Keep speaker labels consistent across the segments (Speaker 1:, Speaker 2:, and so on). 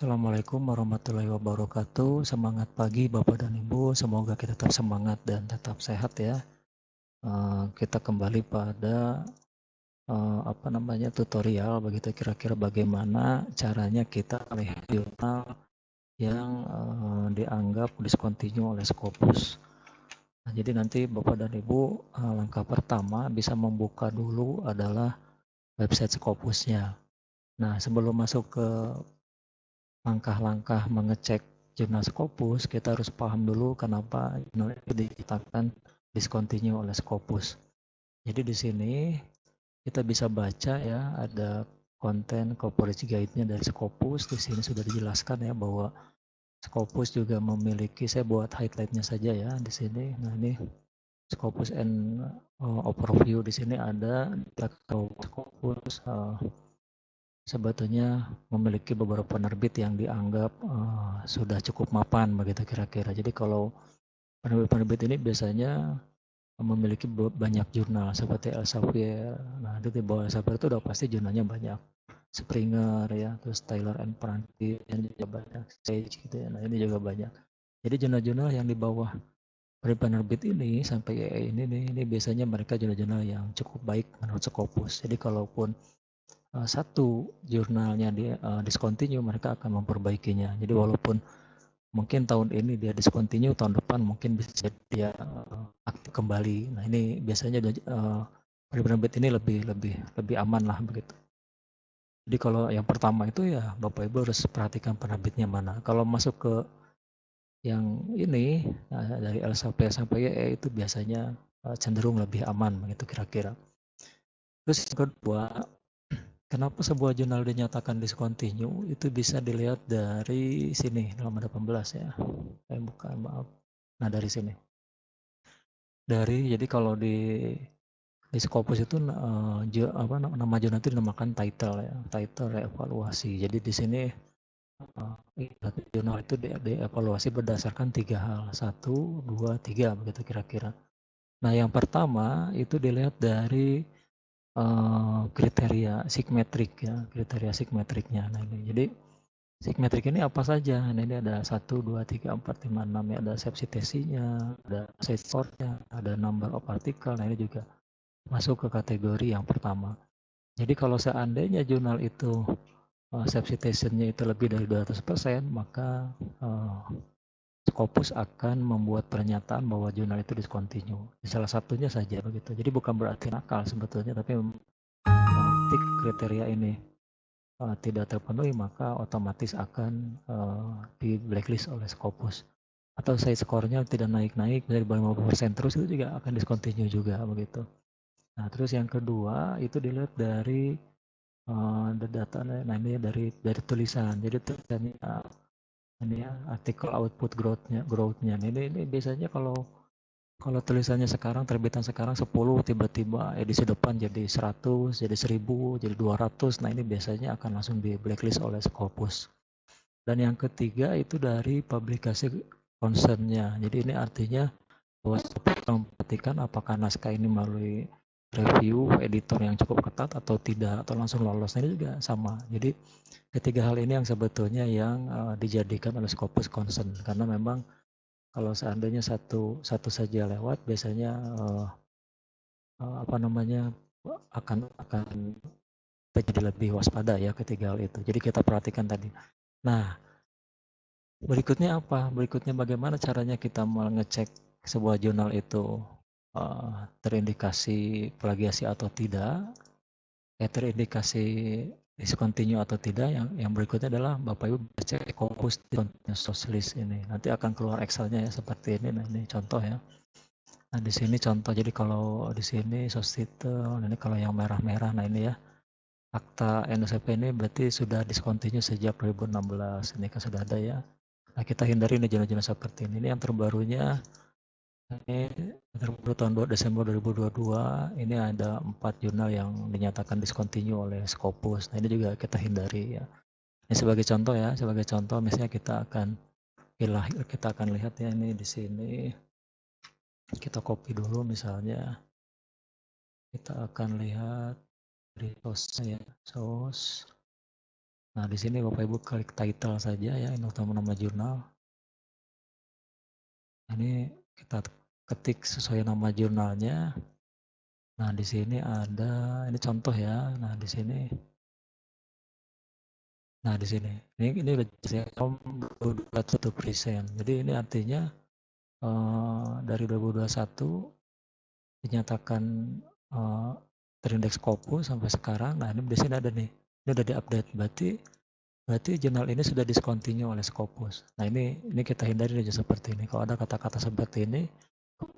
Speaker 1: Assalamualaikum warahmatullahi wabarakatuh. Semangat pagi Bapak dan Ibu. Semoga kita tetap semangat dan tetap sehat ya. Kita kembali pada tutorial begitu kira-kira bagaimana caranya kita melihat jurnal yang dianggap discontinue oleh Scopus. Nah, jadi nanti Bapak dan Ibu langkah pertama bisa membuka dulu adalah website Scopusnya. Nah, sebelum masuk ke langkah-langkah mengecek jurnal Scopus, kita harus paham dulu kenapa jurnal itu dinyatakan discontinue oleh Scopus. Jadi di sini kita bisa baca ya, ada konten corporate guide-nya dari Scopus. Di sini sudah dijelaskan ya bahwa Scopus juga memiliki, saya buat highlight-nya saja ya di sini. Nah, ini Scopus and overview di sini ada Scopus sebetulnya memiliki beberapa penerbit yang dianggap sudah cukup mapan begitu kira-kira. Jadi kalau penerbit-penerbit ini biasanya memiliki banyak jurnal seperti Elsevier. Nah, di bawah Elsevier itu udah pasti jurnalnya banyak. Springer ya, terus Taylor and Francis yang juga banyak, Sage gitu ya. Nah, ini juga banyak. Jadi jurnal-jurnal yang di bawah penerbit ini sampai ini biasanya mereka jurnal-jurnal yang cukup baik menurut Scopus. Jadi kalaupun satu jurnalnya discontinue, mereka akan memperbaikinya. Jadi walaupun mungkin tahun ini dia discontinue, tahun depan mungkin bisa dia aktif kembali. Nah, ini biasanya penerbit ini lebih aman lah begitu. Jadi kalau yang pertama itu ya Bapak Ibu harus perhatikan penerbitnya mana. Kalau masuk ke yang ini dari sampai YE itu biasanya cenderung lebih aman begitu kira-kira. Terus yang kedua, kenapa sebuah jurnal dinyatakan discontinue? Itu bisa dilihat dari sini, halaman 18 ya. Bukan, maaf. Nah, dari sini. Jadi kalau di Scopus itu nama jurnal itu dinamakan title ya, title evaluasi. Jadi di sini jurnal itu dievaluasi berdasarkan 3 hal, 1, 2, 3 begitu kira-kira. Nah, yang pertama itu dilihat dari kriteria psikmetrik ya, kriteria psikmetriknya. Nah, ini jadi psikmetrik ini apa saja? Nah, ini ada 1, 2, 3, 4, 5, 6 ya, ada sepsitesinya, ada site score-nya, ada number of article. Nah, ini juga masuk ke kategori yang pertama. Jadi kalau seandainya jurnal itu sepsitation-nya itu lebih dari 200%, maka Scopus akan membuat pernyataan bahwa jurnal itu discontinue. Salah satunya saja begitu. Jadi bukan berarti nakal sebetulnya, tapi tik kriteria ini tidak terpenuhi, maka otomatis akan di blacklist oleh Scopus. Atau site score-nya tidak naik-naik dari 50% terus, itu juga akan discontinue juga begitu. Nah, terus yang kedua itu dilihat dari data, nah ini dari tulisan. Jadi tulisannya ini ya, artikel output growth-nya. Ini biasanya kalau tulisannya sekarang, terbitan sekarang 10, tiba-tiba edisi depan jadi 100, jadi 1000, jadi 200. Nah, ini biasanya akan langsung di blacklist oleh Scopus. Dan yang ketiga itu dari publikasi concernnya. Jadi ini artinya bahwa Scopus memperhatikan apakah naskah ini melalui review editor yang cukup ketat atau tidak, atau langsung lolos. Nah, ini juga sama. Jadi ketiga hal ini yang sebetulnya yang dijadikan oleh Scopus concern, karena memang kalau seandainya satu saja lewat, biasanya akan jadi lebih waspada ya ketiga hal itu. Jadi kita perhatikan tadi. Nah, berikutnya apa? Berikutnya bagaimana caranya kita mengecek sebuah jurnal itu terindikasi plagiasi atau tidak, terindikasi discontinue atau tidak. Yang berikutnya adalah Bapak Ibu cek Scopus source list ini. Nanti akan keluar Excel-nya ya seperti ini. Nah, ini contoh ya. Nah, di sini contoh. Jadi kalau di sini source title, ini kalau yang merah-merah, nah ini ya. Akta NSP ini berarti sudah discontinue sejak 2016. Ini kan sudah ada ya. Nah, kita hindari nih jurnal-jurnal seperti ini. Ini yang terbarunya, ini terbaru tahun Desember 2022. Ini ada 4 jurnal yang dinyatakan discontinue oleh Scopus. Nah, ini juga kita hindari ya. Ini sebagai contoh ya, sebagai contoh misalnya kita akan lihat ya, ini di sini kita copy dulu misalnya. Kita akan lihat dari source ya, source. Nah, di sini Bapak Ibu klik title saja ya, ini nama jurnal. Ini kita ketik sesuai nama jurnalnya. Nah, di sini ada, ini contoh ya. Nah, di sini. Nah, di sini. Ini udah jelas ya, to present. Jadi ini artinya dari 2021 dinyatakan terindeks Scopus sampai sekarang. Nah, ini di sini ada nih. Ini udah diupdate. Berarti jurnal ini sudah discontinue oleh Scopus. Nah, ini kita hindari aja seperti ini. Kalau ada kata-kata seperti ini,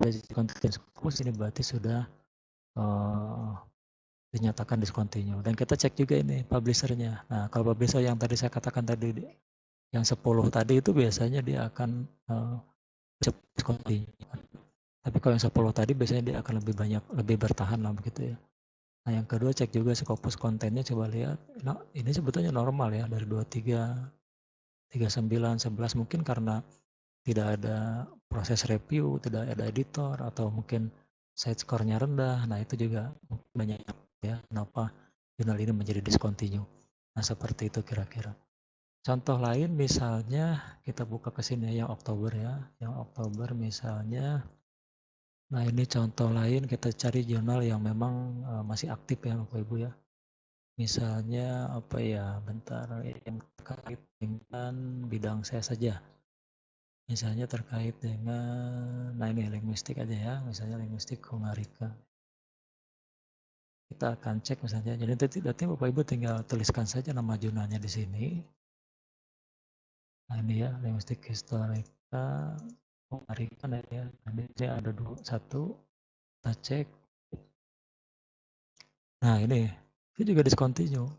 Speaker 1: discontinue Scopus, ini berarti sudah dinyatakan discontinue. Dan kita cek juga ini publishernya. Nah, kalau publisher yang tadi saya katakan tadi, yang 10 tadi itu biasanya dia akan discontinue. Tapi kalau yang 10 tadi biasanya dia akan lebih banyak, lebih bertahan lah begitu ya. Nah, yang kedua cek juga Scopus kontennya, coba lihat. Nah, ini sebetulnya normal ya, dari 23, 39, 11, mungkin karena tidak ada proses review, tidak ada editor, atau mungkin site score-nya rendah. Nah, itu juga banyak ya kenapa jurnal ini menjadi discontinue. Nah, seperti itu kira-kira. Contoh lain misalnya kita buka ke sini yang Oktober ya. Yang Oktober misalnya, nah ini contoh lain kita cari jurnal yang memang masih aktif ya Bapak Ibu ya. Misalnya apa ya, bentar, yang terkait dengan bidang saya saja. Misalnya terkait dengan, nah ini linguistik aja ya, misalnya linguistik Hungarika. Kita akan cek misalnya, jadi nanti Bapak Ibu tinggal tuliskan saja nama jurnalnya di sini. Nah ini ya, linguistik historika Hungarika ya. Nanti saya ada satu, kita cek. Nah ini juga discontinue.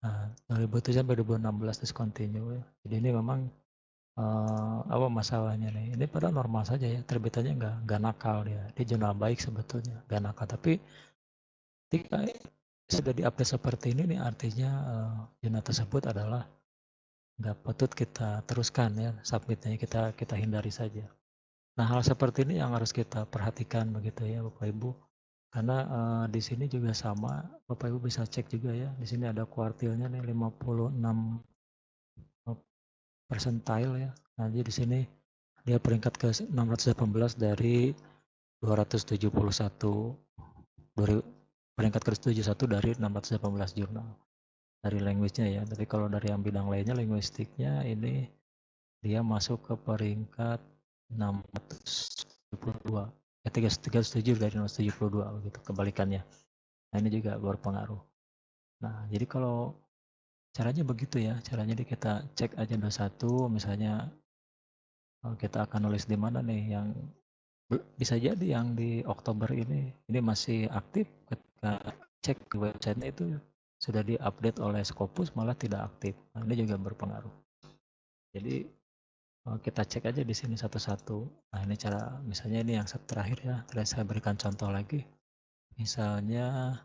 Speaker 1: Nah, 2007 sampai 2016 discontinue ya. Jadi ini memang apa masalahnya nih? Ini pada normal saja ya, terbitannya nggak nakal dia. Dia jurnal baik sebetulnya, nggak nakal. Tapi ketika sudah diupdate seperti ini nih, artinya jurnal tersebut adalah nggak patut kita teruskan ya, submitnya kita hindari saja. Nah, hal seperti ini yang harus kita perhatikan begitu ya Bapak Ibu. Karena di sini juga sama, Bapak Ibu bisa cek juga ya. Di sini ada kuartilnya nih 56 percentile ya. Nah, jadi di sini dia peringkat ke 618 dari 271, peringkat ke 71 dari 618 jurnal dari language-nya ya. Tapi kalau dari yang bidang lainnya, linguistiknya, ini dia masuk ke peringkat 672, 307 dari 672 begitu, kebalikannya. Nah, ini juga berpengaruh. Nah, jadi kalau caranya begitu ya, caranya kita cek aja satu, misalnya kita akan nulis di mana nih yang bisa jadi yang di Oktober ini masih aktif, ketika cek di websitenya itu sudah diupdate oleh Scopus malah tidak aktif. Nah, ini juga berpengaruh. Jadi kita cek aja di sini satu-satu. Nah, ini cara, misalnya ini yang terakhir ya, terakhir saya berikan contoh lagi. Misalnya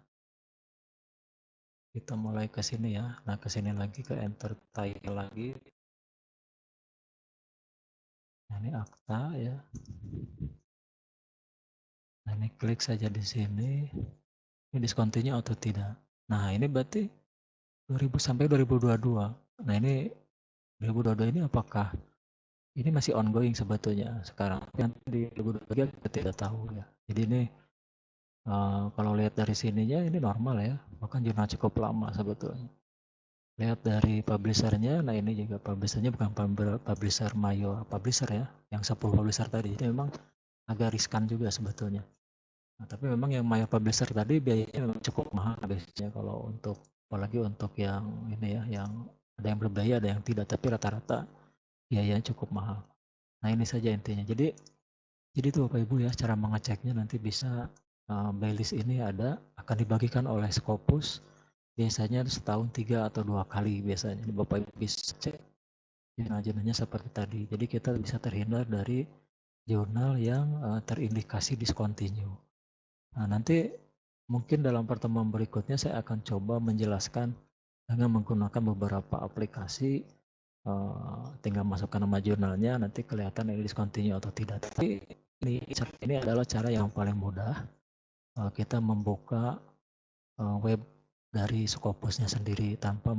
Speaker 1: kita mulai ke sini ya. Nah, ke sini lagi, ke enter title lagi. Nah, ini akta ya. Nah, ini klik saja di sini. Ini discontinue atau tidak. Nah, ini berarti 2000 sampai 2022. Nah, ini 2022 ini apakah ini masih ongoing sebetulnya sekarang. Yang di 2023 kita tidak tahu ya. Jadi ini kalau lihat dari sininya ini normal ya. Bahkan jurnal cukup lama sebetulnya. Lihat dari publishernya, nah ini juga publishernya bukan publisher mayor publisher ya, yang 10 publisher tadi. Jadi memang agak riskan juga sebetulnya. Nah, tapi memang yang mayor publisher tadi biayanya memang cukup mahal biasanya kalau untuk, apalagi untuk yang ini ya, yang ada yang berbiaya ada yang tidak, tapi rata-rata biayanya cukup mahal. Nah, ini saja intinya. Jadi itu Bapak Ibu ya, cara mengeceknya nanti bisa playlist ini akan dibagikan oleh Scopus biasanya setahun 3 atau 2 kali biasanya. Bapak Ibu bisa cek jurnal-jurnalnya seperti tadi. Jadi kita bisa terhindar dari jurnal yang terindikasi discontinue. Nah, nanti mungkin dalam pertemuan berikutnya saya akan coba menjelaskan dengan menggunakan beberapa aplikasi, tinggal masukkan nama jurnalnya, nanti kelihatan ini discontinue atau tidak. Tapi ini adalah cara yang paling mudah kita membuka web dari Scopusnya sendiri tanpa